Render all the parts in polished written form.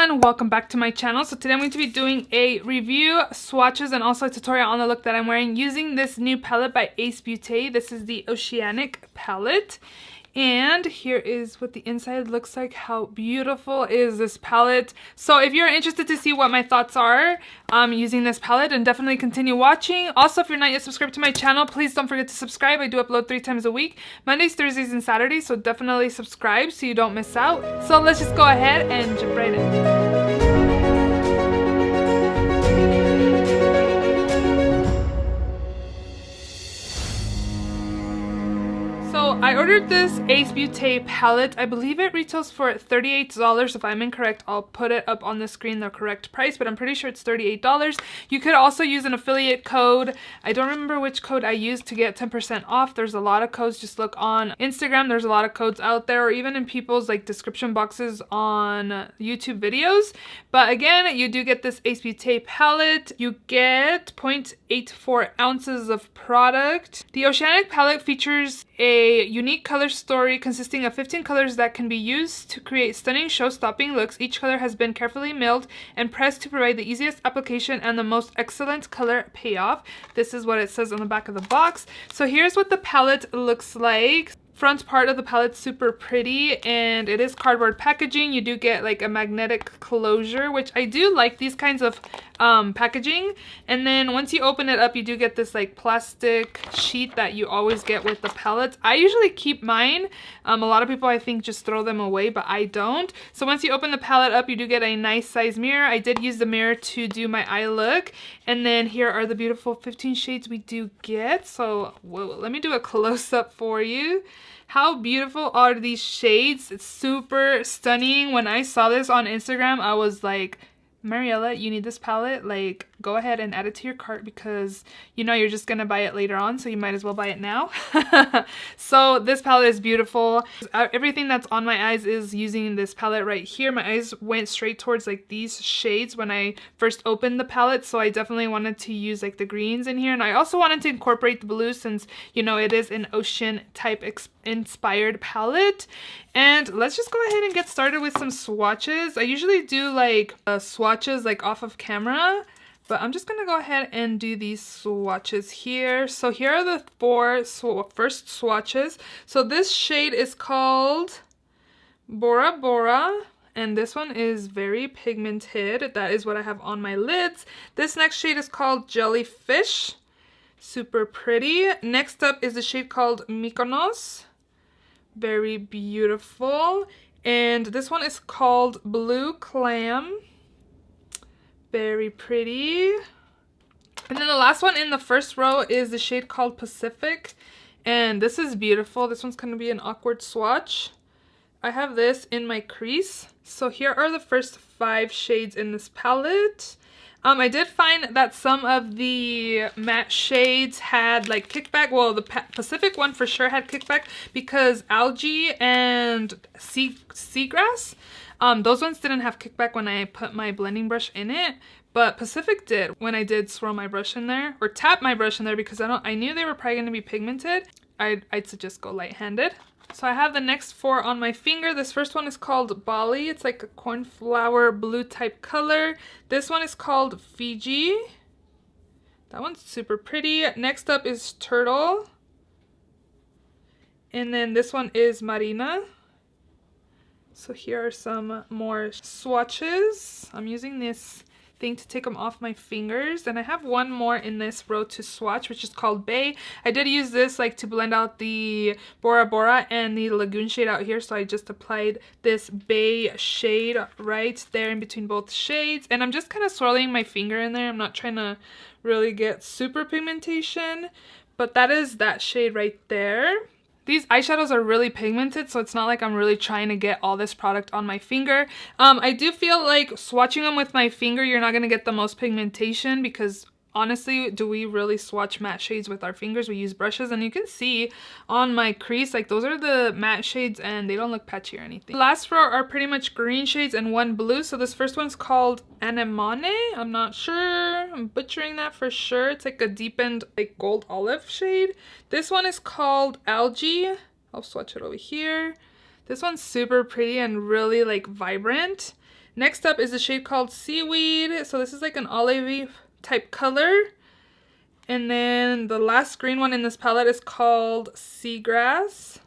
everyone, welcome back to my channel. So today I'm going to be doing a review, swatches, and also a tutorial on the look that I'm wearing using this new palette by Beaute. This is the Oceanic palette. And here is what the inside looks like. How beautiful is this palette? So if you're interested to see what my thoughts are using this palette, then definitely continue watching. Also, if you're not yet subscribed to my channel, please don't forget to subscribe. I do upload 3 times a week, Mondays, Thursdays, and Saturdays, so definitely subscribe so you don't miss out. So let's just go ahead and jump right in. I ordered this Beaute palette. I believe it retails for $38. If I'm incorrect, I'll put it up on the screen, the correct price, but I'm pretty sure it's $38. You could also use an affiliate code. I don't remember which code I used to get 10% off. There's a lot of codes. Just look on Instagram. There's a lot of codes out there, or even in people's like description boxes on YouTube videos. But again, you do get this Beaute palette. You get 0.84 ounces of product. The Oceanic palette features a unique color story consisting of 15 colors that can be used to create stunning show-stopping looks. Each color has been carefully milled and pressed to provide the easiest application and the most excellent color payoff. This is what it says on the back of the box. So here's what the palette looks like. Front part of the palette's super pretty, and it is cardboard packaging. You do get like a magnetic closure, which I do like these kinds of packaging. And then once you open it up, you do get this like plastic sheet that you always get with the palettes. I usually keep mine. A lot of people I think just throw them away, but I don't. So once you open the palette up, you do get a nice size mirror. I did use the mirror to do my eye look. And then here are the beautiful 15 shades we do get. So let me do a close-up for you. How beautiful are these shades? It's super stunning. When I saw this on Instagram, I was like, Mariela, you need this palette. Like, go ahead and add it to your cart because you know you're just gonna buy it later on, so you might as well buy it now. So this palette is beautiful. Everything that's on my eyes is using this palette right here. My eyes went straight towards like these shades when I first opened the palette, so I definitely wanted to use like the greens in here, and I also wanted to incorporate the blue since you know it is an ocean type inspired palette. And let's just go ahead and get started with some swatches. I usually do like swatches like off of camera, but I'm just gonna go ahead and do these swatches here. So here are the 4 first swatches. So this shade is called Bora Bora, and this one is very pigmented. That is what I have on my lids. This next shade is called Jellyfish. Super pretty. Next up is the shade called Mykonos. Very beautiful. And this one is called Blue Clam. Very pretty. And then the last one in the first row is the shade called Pacific. And this is beautiful. This one's going to be an awkward swatch. I have this in my crease. So here are the first 5 shades in this palette. I did find that some of the matte shades had like kickback. Well, the Pacific one for sure had kickback because Algae and Seagrass, those ones didn't have kickback when I put my blending brush in it, but Pacific did when I did swirl my brush in there or tap my brush in there because I knew they were probably going to be pigmented. I'd suggest go light-handed. So I have the next 4 on my finger. This first one is called Bali. It's like a cornflower blue type color. This one is called Fiji. That one's super pretty. Next up is Turtle. And then this one is Marina. So here are some more swatches. I'm using this thing to take them off my fingers, and I have one more in this row to swatch, which is called Bay. I did use this like to blend out the Bora Bora and the Lagoon shade out here, so I just applied this Bay shade right there in between both shades, and I'm just kind of swirling my finger in there. I'm not trying to really get super pigmentation, but that is that shade right there. These eyeshadows are really pigmented, so it's not like I'm really trying to get all this product on my finger. I do feel like swatching them with my finger, you're not going to get the most pigmentation because honestly, do we really swatch matte shades with our fingers? We use brushes, and you can see on my crease, like those are the matte shades and they don't look patchy or anything. The last row are pretty much green shades and one blue. So this first one's called Anemone. I'm not sure. I'm butchering that for sure. It's like a deepened like gold olive shade. This one is called Algae. I'll swatch it over here. This one's super pretty and really like vibrant. Next up is a shade called Seaweed. So this is like an olivey type color. And then the last green one in this palette is called Seagrass.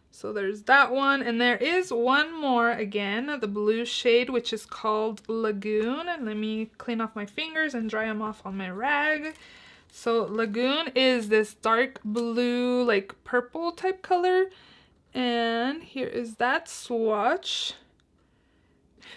So there's that one. And there is one more again, the blue shade, which is called Lagoon. And let me clean off my fingers and dry them off on my rag. So Lagoon is this dark blue, like purple type color. And here is that swatch.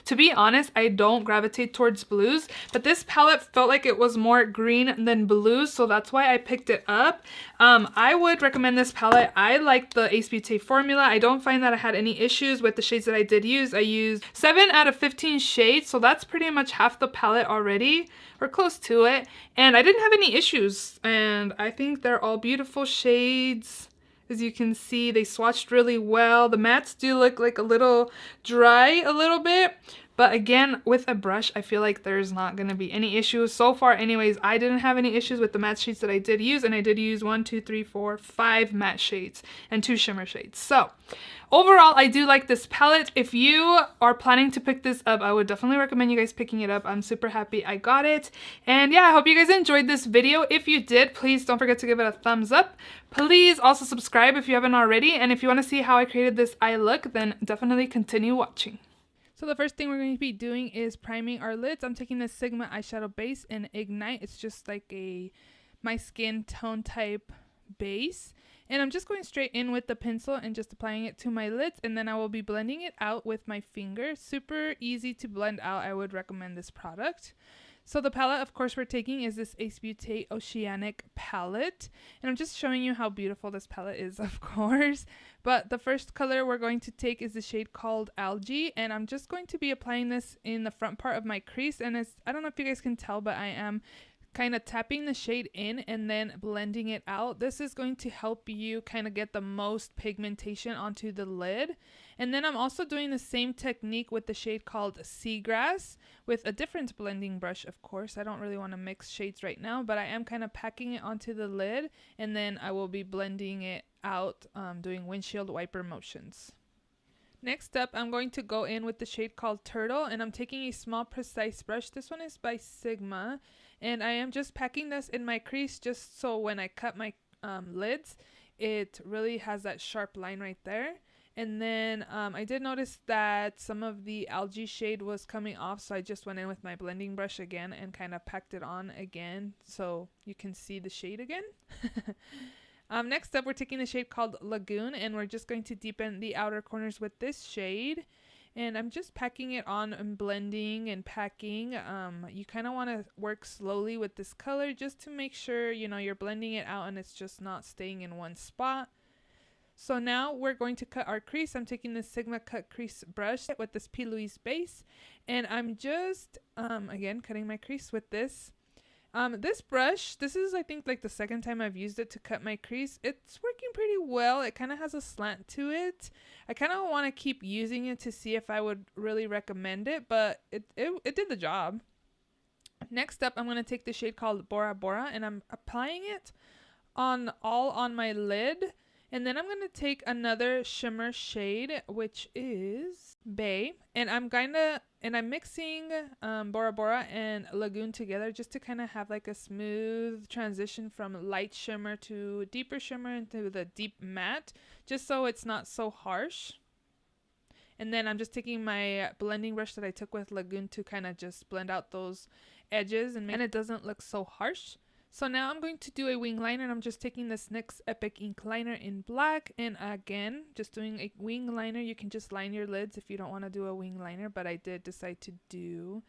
To be honest, I don't gravitate towards blues, but this palette felt like it was more green than blue, so that's why I picked it up. I would recommend this palette. I like the Ace Beaute formula. I don't find that I had any issues with the shades that I did use. I used 7 out of 15 shades, so that's pretty much half the palette already, or close to it, and I didn't have any issues, and I think they're all beautiful shades. As you can see, they swatched really well. The mattes do look like a little dry a little bit. But again, with a brush, I feel like there's not going to be any issues. So far, anyways, I didn't have any issues with the matte shades that I did use. And I did use 5 matte shades and 2 shimmer shades. So overall, I do like this palette. If you are planning to pick this up, I would definitely recommend you guys picking it up. I'm super happy I got it. And yeah, I hope you guys enjoyed this video. If you did, please don't forget to give it a thumbs up. Please also subscribe if you haven't already. And if you want to see how I created this eye look, then definitely continue watching. So the first thing we're going to be doing is priming our lids. I'm taking this Sigma eyeshadow base in Ignite. It's just like a my skin tone type base. And I'm just going straight in with the pencil and just applying it to my lids. And then I will be blending it out with my finger. Super easy to blend out. I would recommend this product. So the palette, of course, we're taking is this Ace Beaute Oceanic palette. And I'm just showing you how beautiful this palette is, of course. But the first color we're going to take is the shade called Algae. And I'm just going to be applying this in the front part of my crease. And it's, I don't know if you guys can tell, but I am kind of tapping the shade in and then blending it out. This is going to help you kind of get the most pigmentation onto the lid. And then I'm also doing the same technique with the shade called Seagrass with a different blending brush, of course. I don't really want to mix shades right now, but I am kind of packing it onto the lid, and then I will be blending it out, doing windshield wiper motions. Next up, I'm going to go in with the shade called Turtle, and I'm taking a small precise brush. This one is by Sigma, and I am just packing this in my crease just so when I cut my lids, it really has that sharp line right there. And then I did notice that some of the Algae shade was coming off, so I just went in with my blending brush again and kind of packed it on again so you can see the shade again. Next up, we're taking the shade called Lagoon, and we're just going to deepen the outer corners with this shade. And I'm just packing it on and blending and packing. You kind of want to work slowly with this color just to make sure, you know, you're blending it out and it's just not staying in one spot. So now we're going to cut our crease. I'm taking this Sigma cut crease brush with this P. Louise base, and I'm just, again, cutting my crease with this. This brush, this is I think like the second time I've used it to cut my crease. It's working pretty well. It kind of has a slant to it. I kind of want to keep using it to see if I would really recommend it, but it did the job. Next up, I'm going to take the shade called Bora Bora, and I'm applying it on my lid. And then I'm going to take another shimmer shade, which is Bay. And I'm mixing Bora Bora and Lagoon together just to kind of have like a smooth transition from light shimmer to deeper shimmer into the deep matte, just so it's not so harsh. And then I'm just taking my blending brush that I took with Lagoon to kind of just blend out those edges and it doesn't look so harsh. So now I'm going to do a wing liner, and I'm just taking this NYX Epic Ink Liner in black, and again, just doing a wing liner. You can just line your lids if you don't want to do a wing liner, but I did decide to do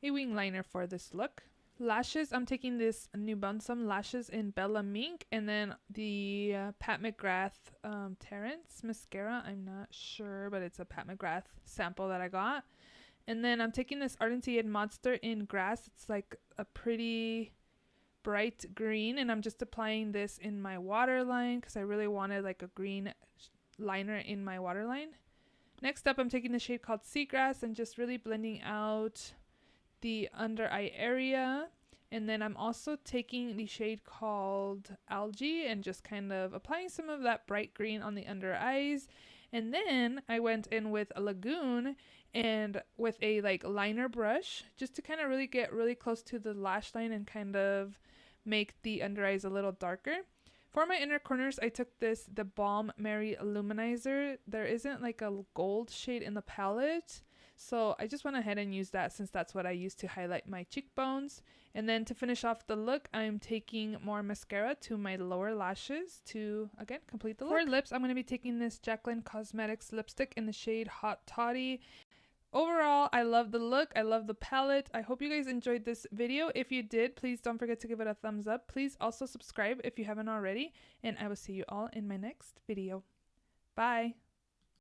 a wing liner for this look. Lashes, I'm taking this New Bunsum lashes in Bella Mink, and then the Pat McGrath Terrence mascara. I'm not sure, but it's a Pat McGrath sample that I got. And then I'm taking this Ardently and Monster in Grass. It's like a pretty bright green, and I'm just applying this in my waterline because I really wanted like a green liner in my waterline. Next up, I'm taking the shade called Seagrass and just really blending out the under eye area. And then I'm also taking the shade called Algae and just kind of applying some of that bright green on the under eyes. And then I went in with a Lagoon, and with a like liner brush, just to kind of really get really close to the lash line and kind of make the under eyes a little darker. For my inner corners, I took the Balm Mary Luminizer. There isn't like a gold shade in the palette, so I just went ahead and used that since that's what I use to highlight my cheekbones. And then to finish off the look, I'm taking more mascara to my lower lashes to, again, complete the look. For lips, I'm going to be taking this Jaclyn Cosmetics lipstick in the shade Hot Toddy. Overall, I love the look. I love the palette. I hope you guys enjoyed this video. If you did, please don't forget to give it a thumbs up. Please also subscribe if you haven't already. And I will see you all in my next video. Bye!